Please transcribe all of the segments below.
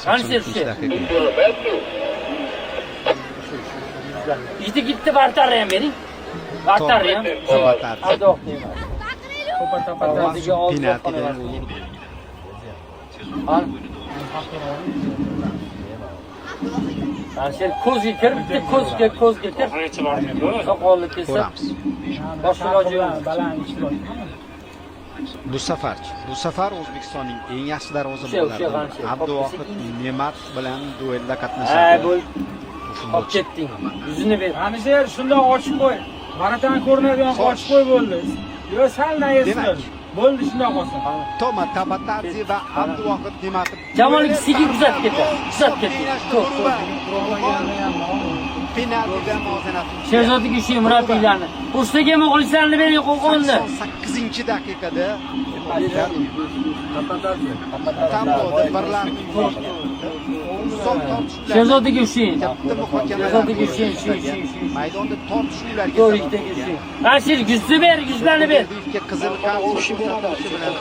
83 dakika. Gitti bartarıyam bering. Bartarıyam. Bartar. Adoq deyman. To'patadiga olib Penaltidan al. Ansel ko'zga kir, bitta ko'zga kir. Soqolli kelsa. ko'ramiz. Boshqa iloji yo'q. Bu safar O'zbekistonning eng yaxshi darvoza O'sha, bo'ladi. G'ansel. Abduvohid Ne'mat bilan duelda Ha, qatnashadi. bo'l. Olib ketding. Yuzini ber. Qancha shundoq ochib qo'y. Baratan ko'rinadigan ochib qo'y bo'ldi. Yo sal nayeslar. Bo'ldi shundoq qolsin. Toma Tabatadze va Abduvohid Ne'matov Jamol ikisiga kuzatib ketdi. Kuzatib ketdi. penaltidan muvozanatni. Sherzodga shu murabbiylarni. O'shtaga muxlislarni bering qo'qonni. 8-dakikada tabloda birlarning son tortishuvlar. Sherzodga ushing. Katta muhokamalar. Sherzodga ushing, Maydonda tortishuvlarga To'rikdagi ushing. Qancha yuzni ber, yuzlarni ber. Yuzga qizil kart ko'rsatishi bilan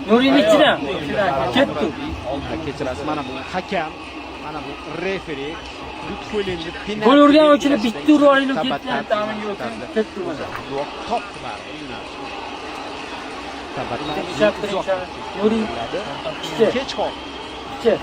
Nurini ichidan. Ketdi. Kechirasiz, mana bu hakam, mana bu referi Lutfoylinni penalti. Gol urgan o'chini bitta urib olinib ketdi. Ketdi mana. Top var. Tabatadze Nuri. kech qoldi. Ichi.